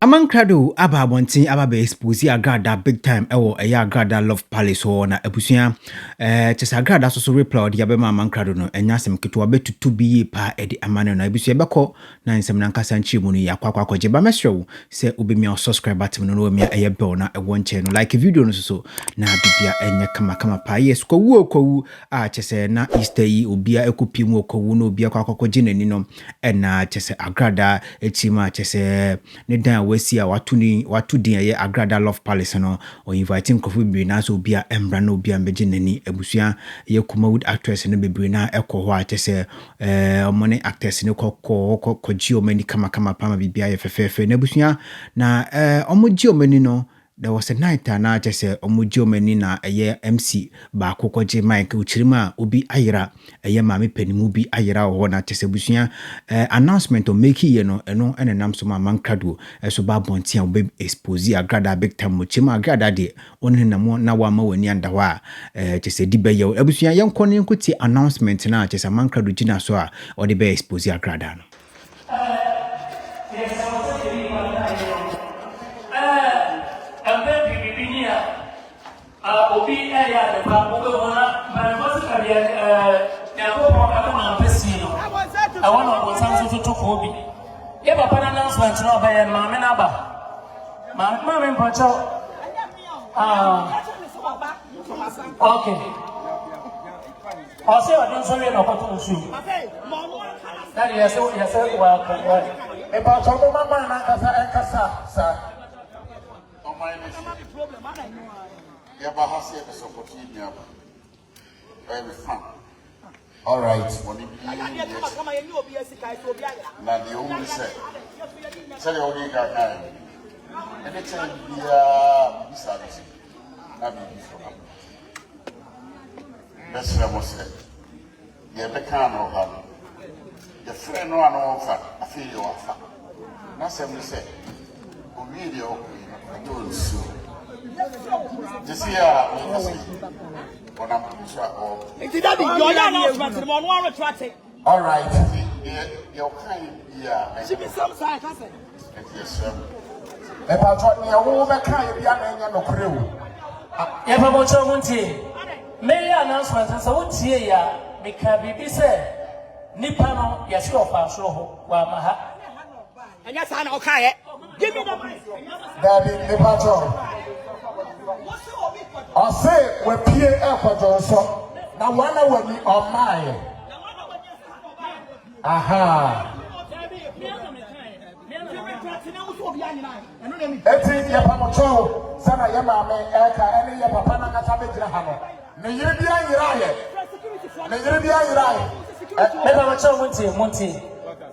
Amankrado aba bontin aba be expose Agradaa big time ewo Agradaa Love Palace ho na abusua chesa Agradaa so reply de abema Amankrado no enyasem keto betutu biye pa ede amane no abusua beko na nsem na nkasa nchi mu no yakwakwa je ba mesrew se obemia subscribe button no mia eye bell na ewo nche no like video no so na bibia enye kama pa yes kowu a chese na Easter yi obia ekopim kowu no obia kwakwa je nani no na chese Agradaa etima chese ne dan wasi a watu din ye Agradaa Love Palace no o invite nkrofo bebre na so bia embra na obia mbeje nani abusua ye Kumawood actress ne bebre na ekọ ho a chese omone actress ne ko Gyimani kama pama bibia ye fefefe na abusua na Gyimani no there was a night na chese Gyimani na eye MC ba kokoje mic uchirima obi ayira eye mame panimu bi ayira ho na chese busua announcement o make ye no eno enenam so Amankrado so ba bontia obi expose Agradaa big time uchirima Agradaa de onenam na wa ma wani anda ho a chese di be ye abusua yenkọ ne nkoti announcement na chese Amankrado gina so a o de be expose Agradaa no obi eya de ba obi hona ba mo se ka bia na ko mo ka na pesi no I want to go to obi e papa na announcement no ba ye ma me na ba ma me mpacho okay o se wa don so we no ko to su that yes wa ko e pa so mo mama na kasa sa o my all right. This year, all right. Your kind, yeah. She be some side, I said. Yes, sir. If I thought me a woman can't be a no crew. If I want to want may announcement so what ya because be said Nipano, yes, your fast row, while Maha. And yes, I know, okay. Give me the mic. Daddy, the patron. I say, we're Pierre Airport so now one hour we are mine. Aha. Eti ya pamocho sana ya mame eka ene ya papa na kata bejira hano. Ne yiri bia yiraye. Ne yiri bia yiraye. Me pamocho munti.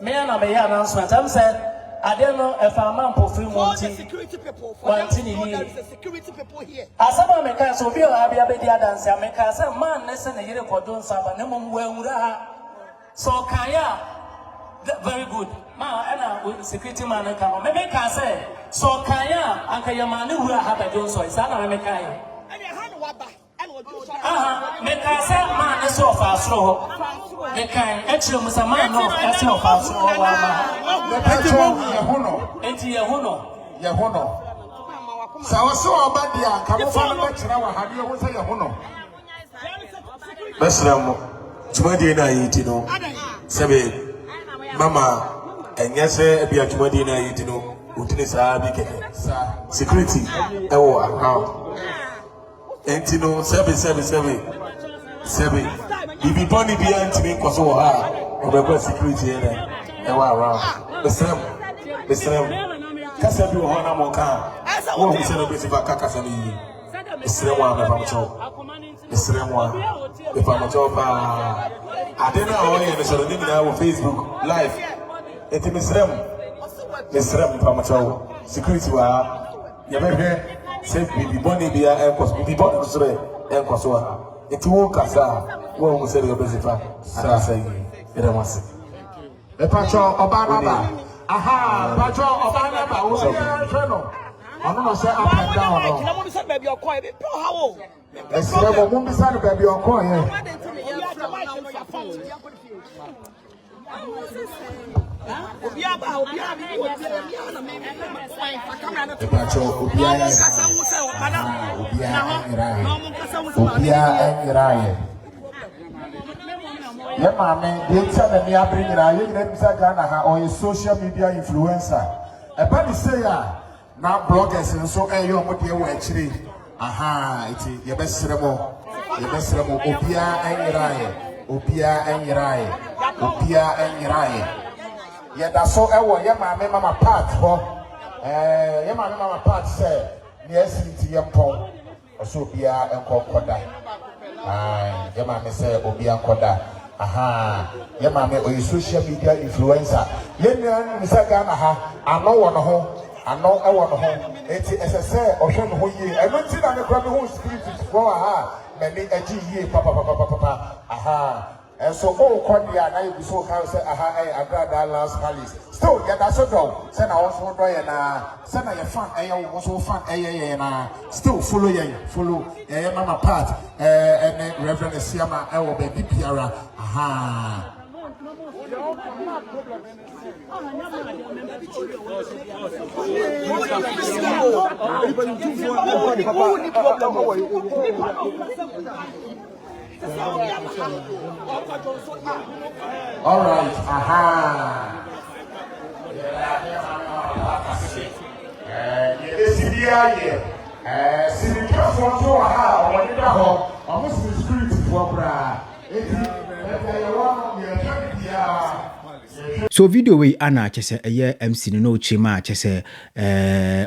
Me na me ya announcement. I'm said I don't know if I'm a man free monty. Security people. Security people here. As a man, I so be a baby dance. I make us a man listen a year for don't suffer. No more so Kaya very good. Ma and with security man come. Maybe can say so Kaya and Kayamani who have a don't so it's not a Mekaya. Make us a man is so fast. They can actually Mr. Man no as so fast. Yahono. So about the Camouflage now, have you also Yahono? Besram, 20 no, Sabe, Mama, and yes, be a 20 no, Utinisa, security, oh, how. Entino, 777, if you don't be anti because of her, or security, and wow, Besram. Kasa bi ho na mo kan wo hu se no be sifa kasa ni esre mo ame pamocho e pamocho pa ade na ho ye no so ni na wo Facebook live eti mesrem pamocho security wa ya bebe se bi boni bia enkos bi boni so re enkos wa eti wo kasa wo hu se no be sifa sa sai ere mase e pacho oba aha, Pacho, Obana, who's a channel. I'm not say up and down. I'm going to say, baby, you're quiet. How? Let's say, I'm going to say, baby, you're quiet. social media influencer. About say now bloggers and so you are what you were actually. Aha, it's your best ceremony. Your best ceremony. Opia and Rai. Yeah, that's so. Yeah, my mama part. Yeah, my mama part say yes, it's your pong. Also, Opia and Koda. Yeah, my say Opia Koda. Aha, yeah, my social media influencer. Yeah, Mr. Ganaha. I know one home. I know I want home. It's as I say, Ocean Hoye. I don't see that the crowd who spirit is for aha. Many a G, papa. Aha. And so, Kodia, now you so how say, aha, Agradaa Love Palace. Still, yeah, that's so dull. Send I also do and send I fun, I also fun, still follow, yeah, mama part, and Reverend Siama, I will be Piara. Aha. All right, aha. So video we ana chese eye MC no chima chese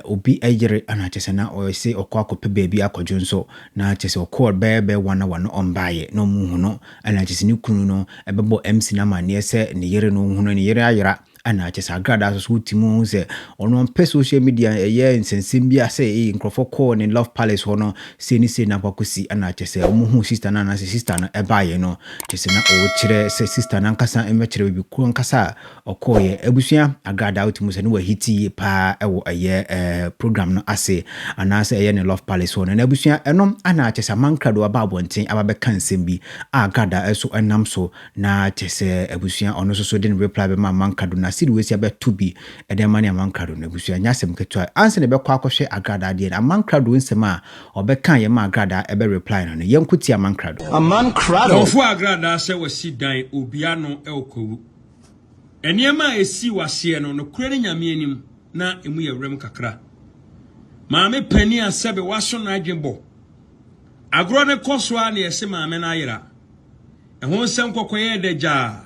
obi ayere ana chese na o se okwa kope baby akwadwo nso na chese okọ bebe wana on baye no mu huno ana chese ni kunu no ebebo MC na ma ne se ne yere no huno ne yere ayera ana chese Agradaa so timu se ono pe social media eye nsensem bia se nkrofo call ne Love Palace hono se ni se na kwakosi ana chese omuhu sister na se sister no ebaye no chese na o kire se sister na nkasa emekire bi ku nkasa okoye ebusua Agradaa utimu se no wa hiti pa ewo eye program no ase ana se eye ne Love Palace hono na ebusua enom ana chese Amankrado ababonten ababeka nsem bi Agradaa eso enam so na chese ebusua ono so den reply be ma Amankrado na sidi wesi abe tubi edemani Amankrado na ebusua nyasem ketwa anse ne bekọ akọhwe Agradaa de na Amankrado nsem a obeka ye ma Agradaa ebe reply no yenkuti Amankrado ofo Agradaa se wasi dan obia no ekowu eniema esi wase no kure nyame anim na emu yewrem kakra maame pani asebe waso na adwembo agro ne koso a na yese maame na ayera eho nsem kokoye deja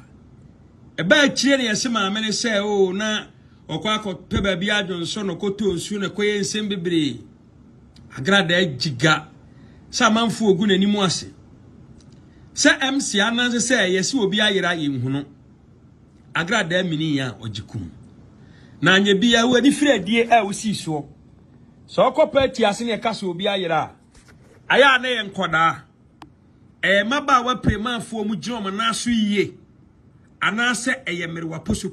eba akire ne yese maame ne se o na okwa akopɛ ba bia adwonso no koto nsu ne koye nsem bebre Agradaa jiga sa manfo ogu nanimu ase se MC ananse se yesi obi ayera yenhuno Agradaa mini ya ojikum na anye bia wo ni fredie a wosi so so kopati ase ne ka so obi ayera aya na ye nkoda maba wa premanfo mu giro na so yiye anase eyemere wa poso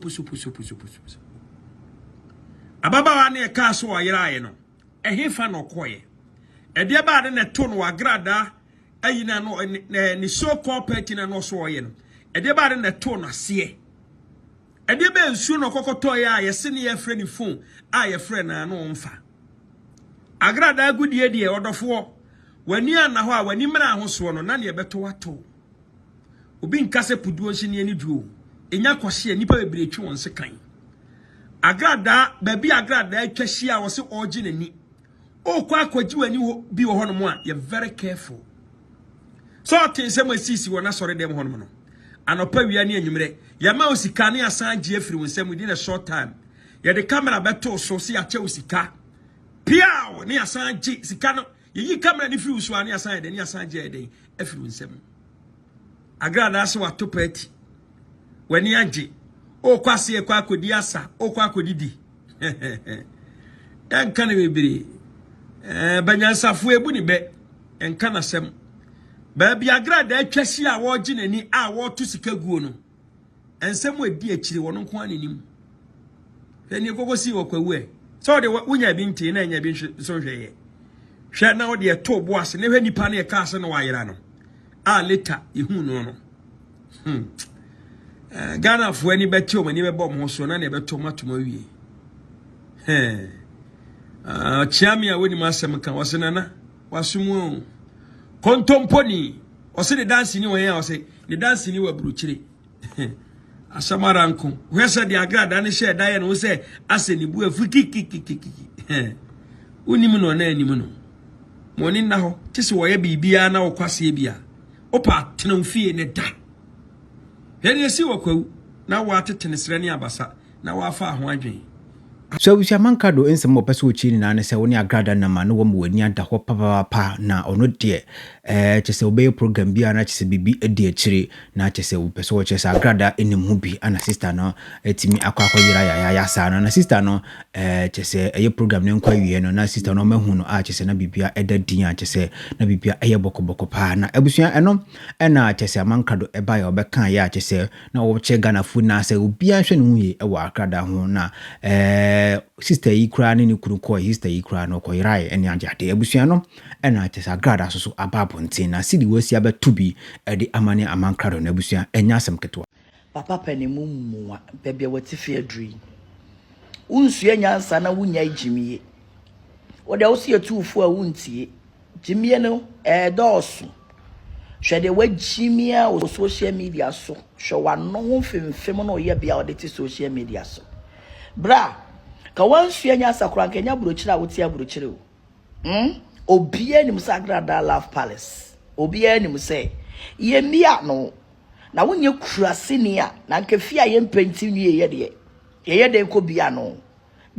ababa wa na ka so oyera aye no ehefa no koye ede ba de ne to no Agradaa ayina no ni so kopati na no so oye no ede ba de ne to no ase ede be nsu no kokoto ya yese ne ye frɛ ni phone a ye frɛ na no mfa Agradaa gudie de odofo wani ana ho a wani mra ho so no na ne beto wato obi nkase puduo nsi ne ani duo enya kwose nipa bebre twi won se kan Agradaa baby Agradaa atwahia a wo se ogi nani o kwa akwaji wani bi wo hono mo a you very careful so tinsem asisi wo na sore dem hono mo no anopa wia ne anwumre yama osika ne asan gie afiri wonsam within a short time ye the camera beto so se ache osika piao ne asan gie sika no yi camera ne firi uso ne asan de ne asan gie de afiri wonsam Agradaa se wato party wani age o kwase e kwa akodi asa o kwa akodidi enka ne bebere banyansafo ebu ni be enka na sem baby Agradaa atwahia a wo ginani a wo to sika guo no ensem adi akire wono nko anenim eni kokosi wokwawu e so de wunya bi nti na nya bi so hweye hwe na wo de to bo ase ne hwe nipa na e ka ase no wayera no a later ihu no Ghana for any better when you bomb so na ne beto matuma wie. Chiamia when you masem kan wasenana wasumu kontomponi ose the dance ni we ose the dance ni wa bruchire. Asamaranko we say the Agradaa ne share dae no say ase ni bu afu kikikikiki. Unim no na anim no. Moni na ho tese wo ye bibia na wo kwase bia. Opa tenamfie ne da. Hene yesi wakwu na wa tetene sere ne abasa na wa fa ho adwen. So we Amankrado nsem mo pese ochi ni na ne se woni Agradaa na ma no wo mo ani ada ho papa na ono de chese obey program bi ana chese bibi edi akire na chese wo pese wo chese Agradaa enim hu bi ana sister no etimi akwa yira ya sa no na sister no chese eye program ne nkwa wie no na sister no mahu no a chese na bibia eda din a chese na bibia eye bokoboko pa na abusua eno na chese Amankrado eba ya obeka ya chese na wo che Ghana fu na se obi anhwe ne hu ye e wo Agradaa ho na sister yi kura ni kuru ko sister yi kura no ko irai eni ajade abusua no na chese Agradaa so ababontin na sidi wasi abetubi de amane Amankrado na abusua enya asem keto papa panemu muwa bebe watifie adri unsu enyansa na wunya Gyimiye wo de wo se atuufo a wuntie Gyimiye no doosu hwede wa Gyimiye o social media so hwe wa no ho femfem no ye bia o de ti social media so bra ka wansu enyansa kura nkenya burochira a wotia burochire o obia nim sa Agradaa Love Palace obia nim se ye mia no na wonye kurasini a na nkefia ye mpenti wie ye de ko bia no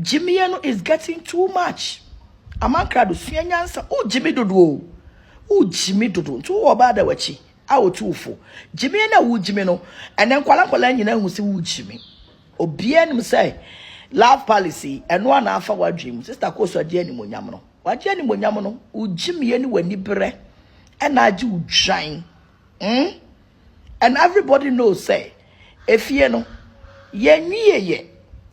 Gyimiye no is getting too much Amankrado suenyansa o Gyimi dodo o Gyimi dodo to wo ba da wachi a otufo Gyimiye na wo Gyimi no enen kwala nyina hu se wo Gyimi obia nim say Love Palace eno na afa wadwem sister koso ade ani monyam no waje ani monyam no o Gyimiye ni wani bre ena age udwan and everybody knows say if you know ye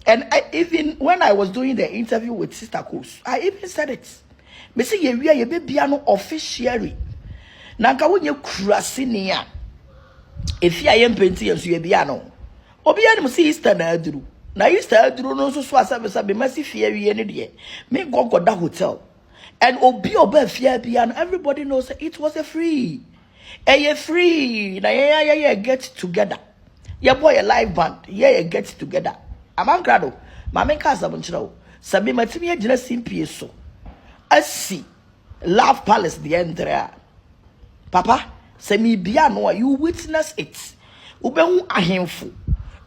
and even when I was doing the interview with Sister Kos, I even said it. Me say ye baby no officially. Na nka wonye kurase ne a if ye mpenti enso ye bia no. Obi ya no say Easter na aduru. Na Easter aduru no so asabe masi fie wie ne de. Me gogoda hotel. And obi oba fie bia no everybody knows it was a free. Free. Na ye get together. Your boy a live band. Ye get together. Amankrado. Mama nka sabonchira. Sabi matimi ye gina simpie so. Asi Love Palace the entire. Papa, se mi bia no you witness it. Ubehu ahemfo.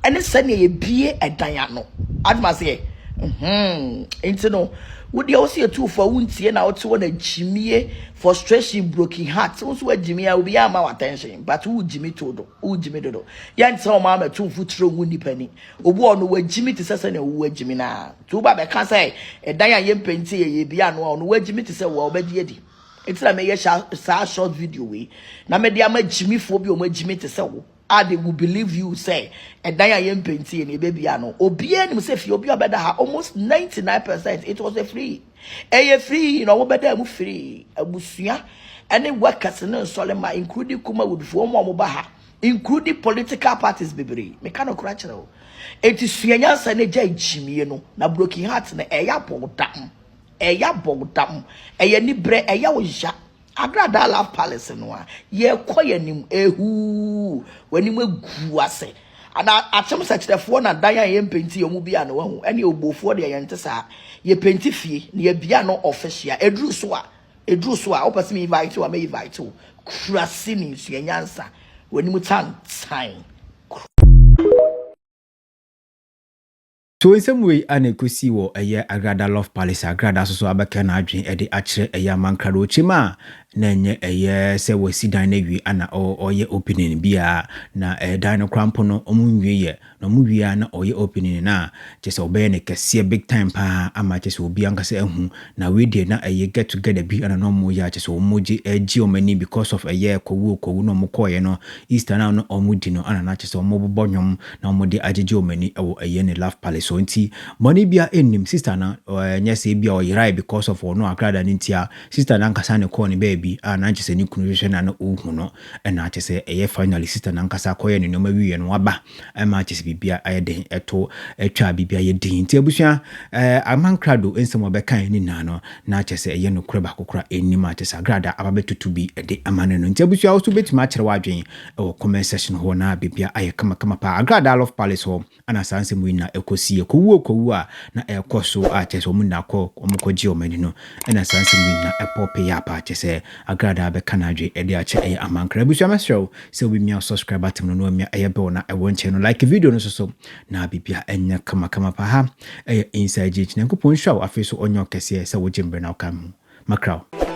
Ene sane ye bie edan ya no. Adma say Enti no would you see a two for wuntie na otu na Gyimiye frustration broken heart so Gyimiye will be ama attention but who Gyimi todo who Gyimi dodo yan tell mama two futuro wuni pani obu ono wa Gyimi te sese na wo Gyimi na to ba be ka say edan ya yempenti ye bia no ono wa Gyimi te se wo obedi edi enti na me ye sa short video we na me dia ma Gyimifoɔ bi o ma Gyimi te se wo they will believe you say and then I am painting a baby ano obia nim say fi obi obeda ha almost 99% it was a free free you know obeda mu free abusua any workers no solema including kuma would form mo ba ha including political parties bebre me kan okura kire o eti suanyansa na gya Gyimiye no na broken heart na eya bogdam eya ni bre eya wo ja Agradaa Love Palace no a ye koyanim ehu wanim egu ase ana achem sekirefo na dan ye mpenti yomu bia no wahu ene obofo de ye ntesa ye penti fie na ye bia no official edru so a opese me invite o me invite o krasi ni suanyansa wanim tan So in some way anekosi wo eye Agradaa Love Palace Agradaa so abaka na adwen ede akire eye Amankrado chima na nye eye se wasi dan na wi ana oye opening bia na dan no krampo no omunwie ye na omuwie na oye opening na chese obeye ne kese big time pa ama chese obi ankase ehu na we dey na eye get together bi ana no mo ya chese omoji egi omani because of eye kowu no mokoye no Easter na no omudi no ana na chese omobobɔ nwom na omode ajeje omani ewo eye ne Love Palace so nti money bia enim sister na nyese bia o yirai because of ono Agradaa ntia sister na nkasa ne call ne bi na nche se ni kunu hwe na ohu no na che se eye finally sister na nkasa koye ne no ma wiye no aba ma che se bibia ayeden eto atwa bibia ye din nti abusua Amankrado ensem obekan ni na no na che se eye no kure ba kokora enima che se Agradaa ababetutu bi de amane no nti abusua wo so betima kire wadwen e comment section ho na bibia aye kama pa Agradaa Love Palace ho ana sanse mu na ekosie kowu a na ekoso a che se omunna ko omukogye omani no ana sanse mu na epope ya pa che se Agradaa be kanadwe e de ache eye Amankrado abusua mesro se obi mia subscribe button no mia eye be na e wonche no like video no so na bibia enya kama pa ha eye inside gh na kupon show afeso onyo kese se wo jembre na okam makraw